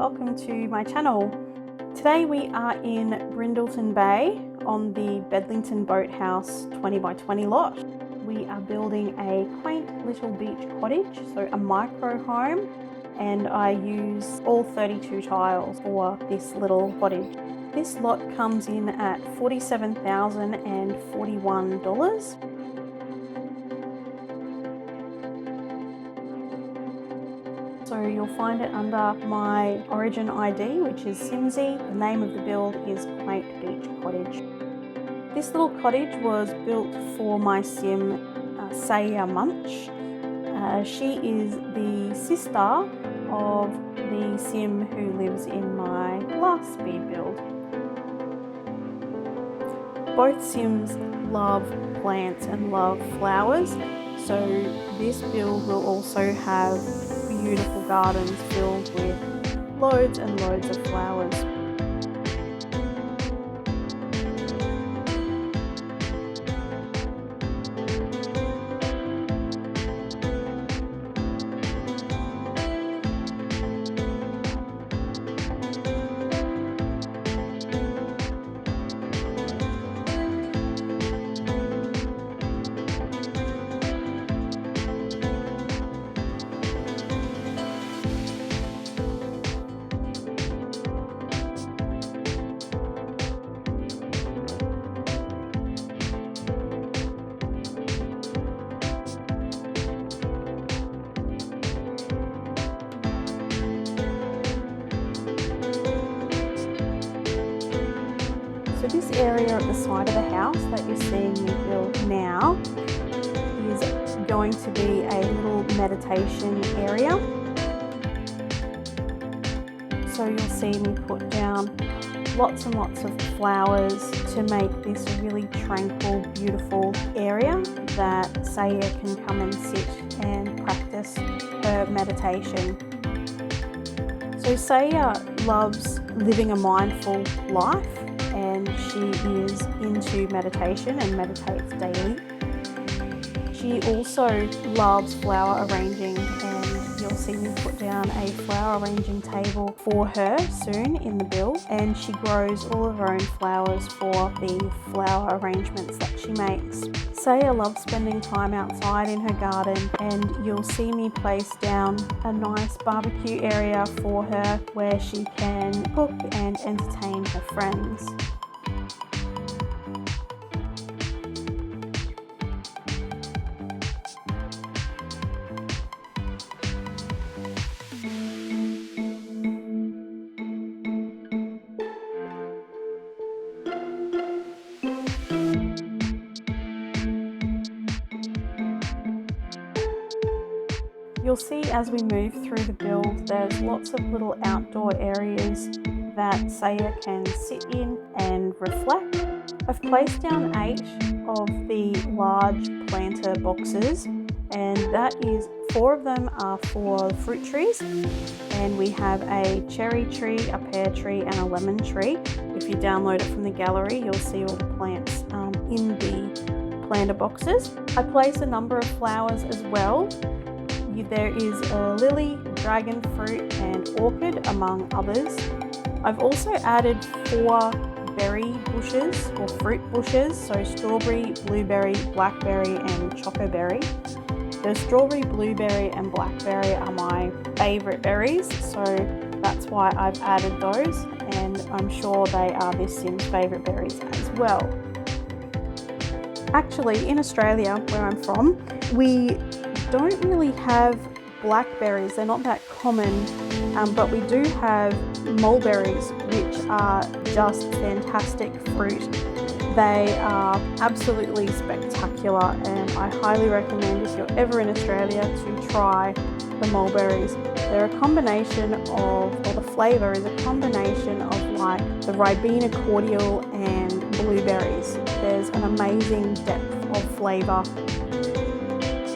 welcome to my channel. Today we are in Brindleton Bay on the Bedlington Boathouse 20 by 20 lot. We are building a quaint little beach cottage, so a micro home, and I use all 32 tiles for this little cottage. This lot comes in at $47,041. So you'll find it under my Origin ID, which is Simsy. The name of the build is Quaint Beach Cottage. This little cottage was built for my sim, Saya Munch. She is the sister of the sim who lives in my last speed build. Both sims love plants and love flowers, so this build will also have beautiful gardens filled with loads and loads of flowers. So this area at the side of the house that you're seeing me build now is going to be a little meditation area. So you'll see me put down lots and lots of flowers to make this a really tranquil, beautiful area that Saya can come and sit and practice her meditation. So Saya loves living a mindful life, and she is into meditation and meditates daily. She also loves flower arranging, and you'll see me put down a flower arranging table for her soon in the build, and she grows all of her own flowers for the flower arrangements that she makes. Saya loves spending time outside in her garden, and you'll see me place down a nice barbecue area for her where she can cook and entertain her friends. You'll see as we move through the build, there's lots of little outdoor areas that Saya can sit in and reflect. I've placed down 8 of the large planter boxes, and that is 4 of them are for fruit trees, and we have a cherry tree, a pear tree and a lemon tree. If you download it from the gallery, you'll see all the plants in the planter boxes. I place a number of flowers as well. There is a lily, dragon fruit and orchid among others. I've also added 4 berry bushes or fruit bushes, so strawberry, blueberry, blackberry and chocoberry. The strawberry, blueberry and blackberry are my favourite berries, so that's why I've added those, and I'm sure they are this sim's favourite berries as well. Actually, in Australia, where I'm from, we don't really have blackberries. They're not that common, but we do have mulberries, which are just fantastic fruit. They are absolutely spectacular, and I highly recommend, if you're ever in Australia, to try the mulberries. They're a combination of, or the flavour is a combination of like the Ribena cordial and blueberries. There's an amazing depth of flavour.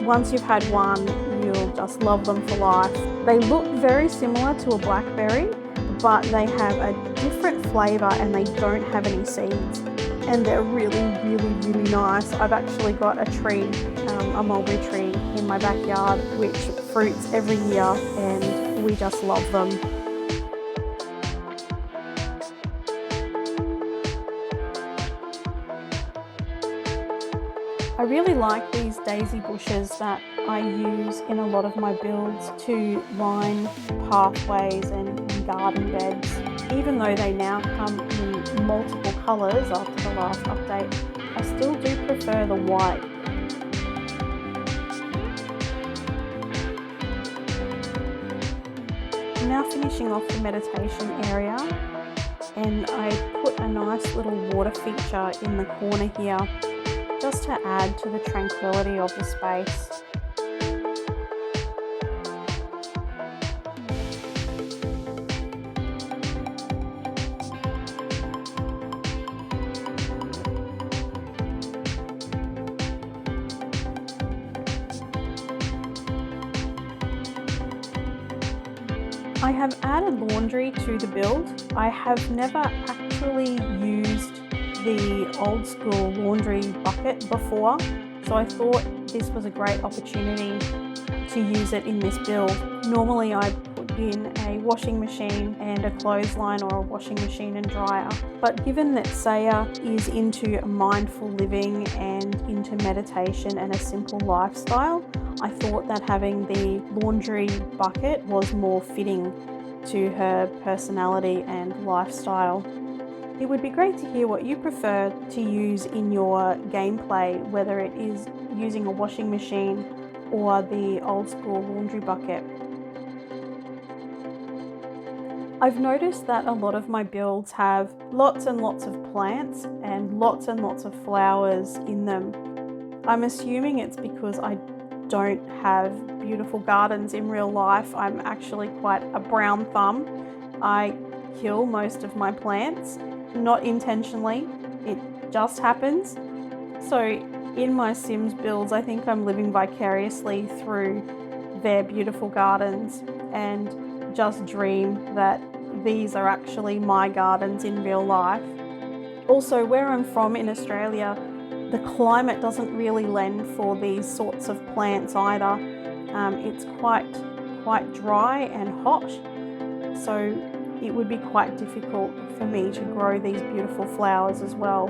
Once you've had one, you'll just love them for life. They look very similar to a blackberry, but they have a different flavour and they don't have any seeds. And they're really, really, really nice. I've actually got a tree, a mulberry tree in my backyard, which fruits every year, and we just love them. I really like these daisy bushes that I use in a lot of my builds to line pathways and garden beds. Even though they now come in multiple colours after the last update, I still do prefer the white. I'm now finishing off the meditation area, and I put a nice little water feature in the corner here just to add to the tranquility of the space. I have added laundry to the build. I have never actually used the old school laundry bucket before, so I thought this was a great opportunity to use it in this build. Normally I put in a washing machine and a clothesline, or a washing machine and dryer, but given that Saya is into mindful living and into meditation and a simple lifestyle, I thought that having the laundry bucket was more fitting to her personality and lifestyle. It would be great to hear what you prefer to use in your gameplay, whether it is using a washing machine or the old school laundry bucket. I've noticed that a lot of my builds have lots and lots of plants and lots of flowers in them. I'm assuming it's because I don't have beautiful gardens in real life. I'm actually quite a brown thumb. I kill most of my plants. Not intentionally, it just happens. So in my Sims builds, I think I'm living vicariously through their beautiful gardens and just dream that these are actually my gardens in real life. Also, where I'm from in Australia, the climate doesn't really lend for these sorts of plants either. It's quite dry and hot, so it would be quite difficult for me to grow these beautiful flowers as well.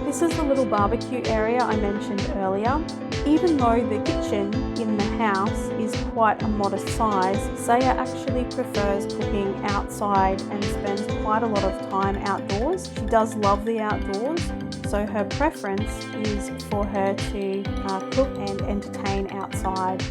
This is the little barbecue area I mentioned earlier. Even though the kitchen in the house is quite a modest size, Saya actually prefers cooking outside and spends quite a lot of time outdoors. She does love the outdoors, so her preference is for her to cook and entertain outside.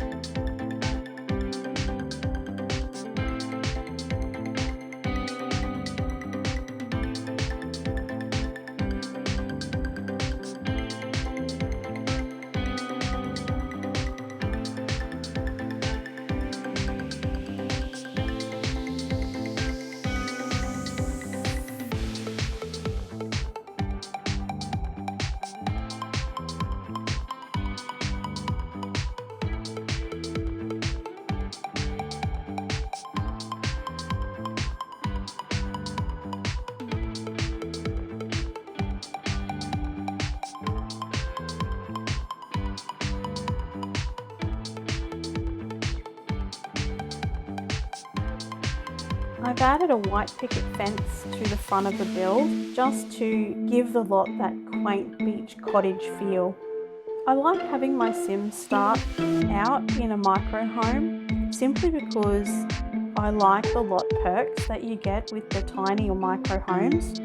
I've added a white picket fence to the front of the build just to give the lot that quaint beach cottage feel. I like having my Sims start out in a micro home simply because I like the lot perks that you get with the tiny or micro homes.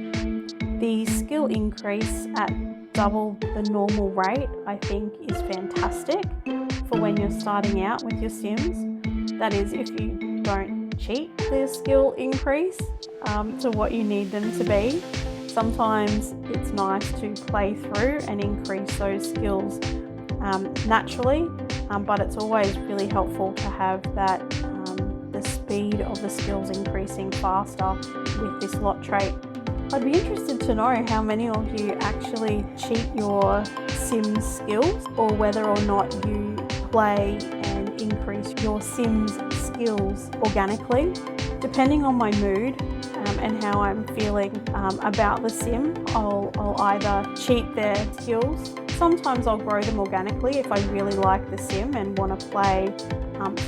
The skill increase at double the normal rate, I think is fantastic for when you're starting out with your Sims. That is, if you don't cheat the skill increase to what you need them to be. Sometimes it's nice to play through and increase those skills naturally, but it's always really helpful to have that the speed of the skills increasing faster with this lot trait. I'd be interested to know how many of you actually cheat your Sims skills, or whether or not you play and increase your Sims skills organically. Depending on my mood and how I'm feeling about the Sim, I'll either cheat their skills. Sometimes I'll grow them organically if I really like the Sim and want to play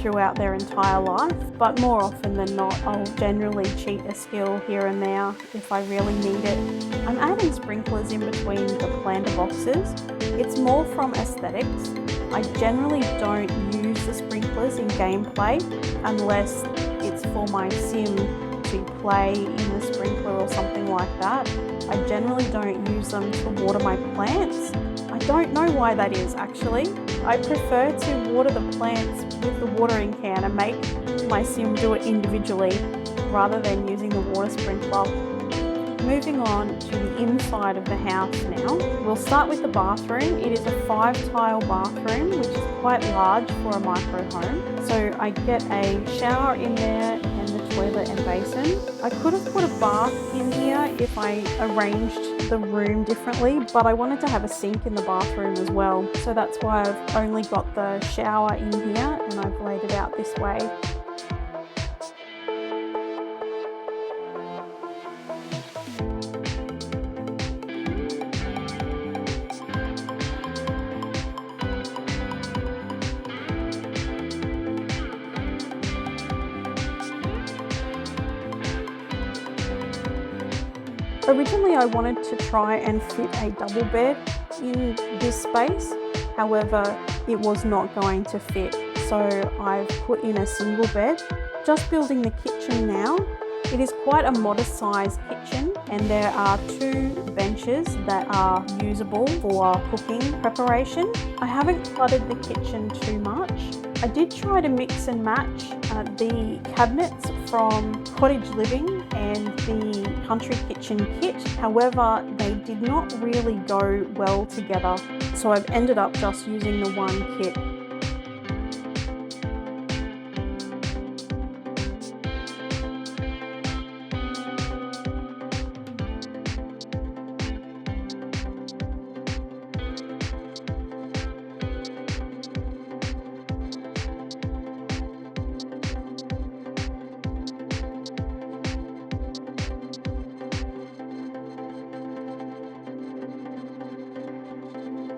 throughout their entire life, but more often than not I'll generally cheat a skill here and there if I really need it. I'm adding sprinklers in between the planter boxes. It's more from aesthetics. I generally don't use the sprinklers in gameplay unless it's for my Sim to play in the sprinkler or something like that. I generally don't use them to water my plants. I don't know why that is actually. I prefer to water the plants with the watering can and make my Sim do it individually rather than using the water sprinkler. Moving on to the inside of the house now. We'll start with the bathroom. It is a 5-tile bathroom, which is quite large for a micro home. So I get a shower in there and the toilet and basin. I could have put a bath in here if I arranged the room differently, but I wanted to have a sink in the bathroom as well. So that's why I've only got the shower in here and I've laid it out this way. Originally I wanted to try and fit a double bed in this space, however it was not going to fit, so I've put in a single bed. Just building the kitchen now. It is quite a modest sized kitchen and there are 2 benches that are usable for cooking preparation. I haven't cluttered the kitchen too much. I did try to mix and match the cabinets from Cottage Living and the Country Kitchen kit. However, they did not really go well together, so I've ended up just using the one kit.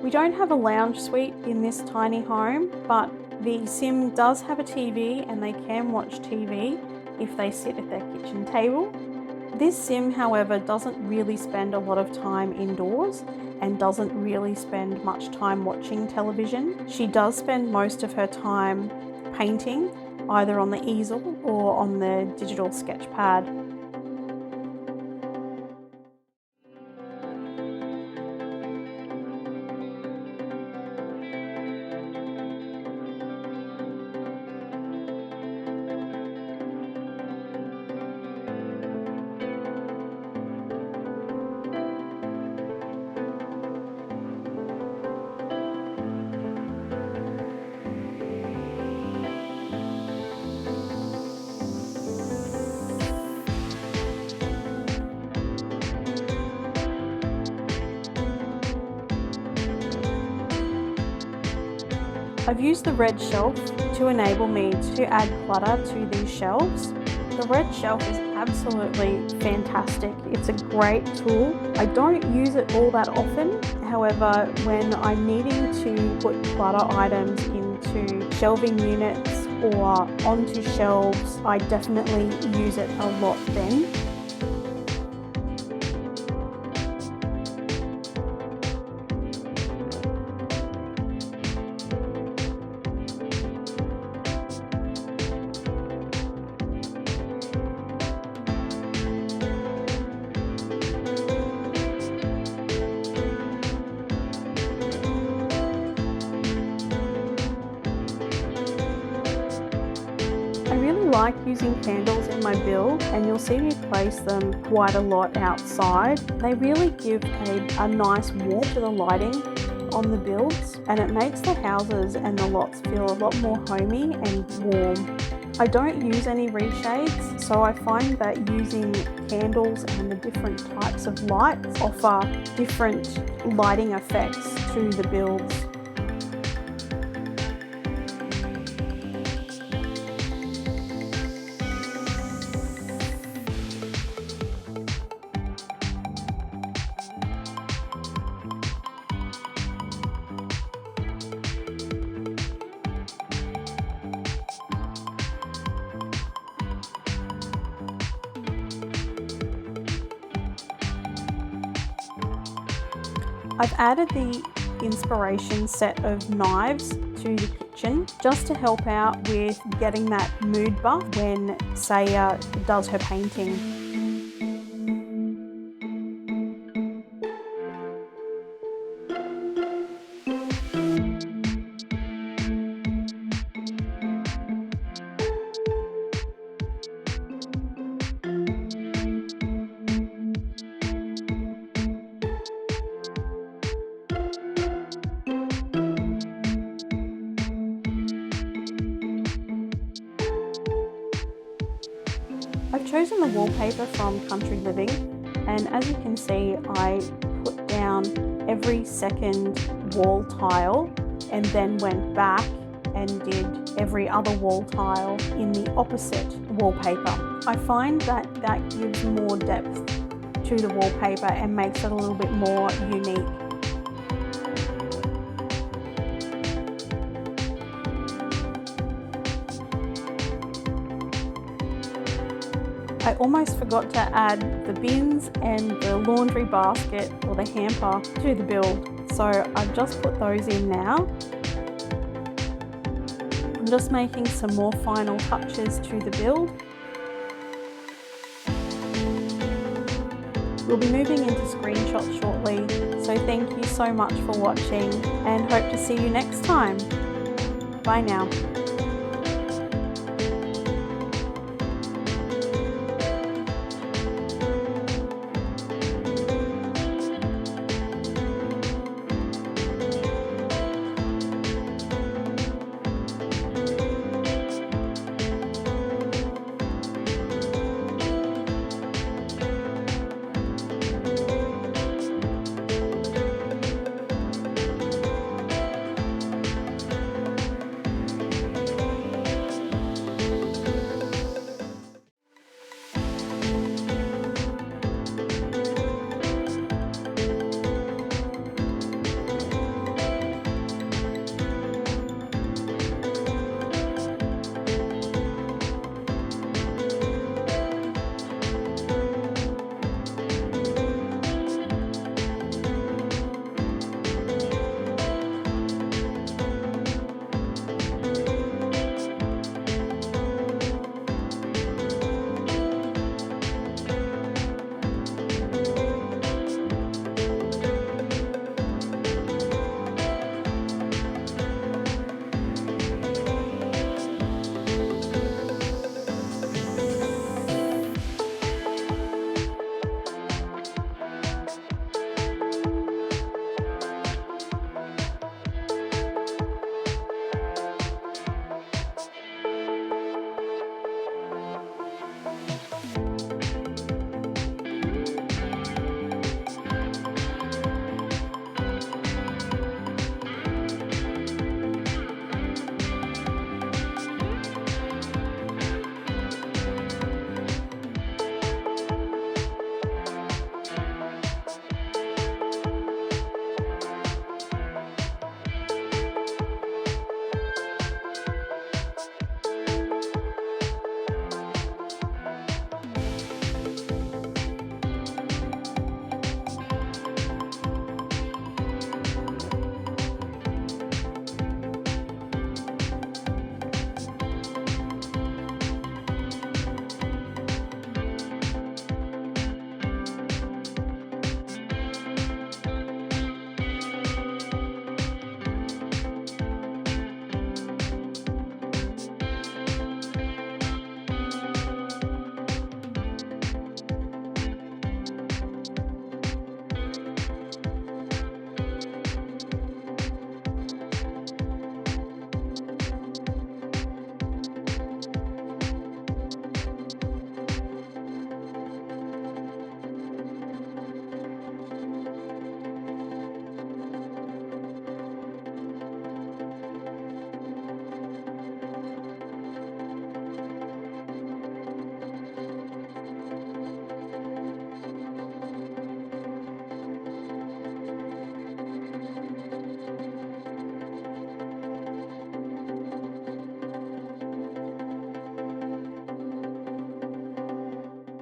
We don't have a lounge suite in this tiny home, but the Sim does have a TV and they can watch TV if they sit at their kitchen table. This Sim, however, doesn't really spend a lot of time indoors and doesn't really spend much time watching television. She does spend most of her time painting, either on the easel or on the digital sketch pad. I've used the red shelf to enable me to add clutter to these shelves. The red shelf is absolutely fantastic. It's a great tool. I don't use it all that often. However, when I'm needing to put clutter items into shelving units or onto shelves, I definitely use it a lot then. like using candles in my build, and you'll see me place them quite a lot outside. They really give a nice warmth to the lighting on the builds, and it makes the houses and the lots feel a lot more homey and warm. I don't use any reshades, so I find that using candles and the different types of lights offer different lighting effects to the builds. I've added the inspiration set of knives to the kitchen just to help out with getting that mood buff when Saya does her painting. I've chosen the wallpaper from Country Living, and as you can see, I put down every second wall tile and then went back and did every other wall tile in the opposite wallpaper. I find that that gives more depth to the wallpaper and makes it a little bit more unique. I almost forgot to add the bins and the laundry basket or the hamper to the build, so I've just put those in now. I'm just making some more final touches to the build. We'll be moving into screenshots shortly, so thank you so much for watching and hope to see you next time. Bye now.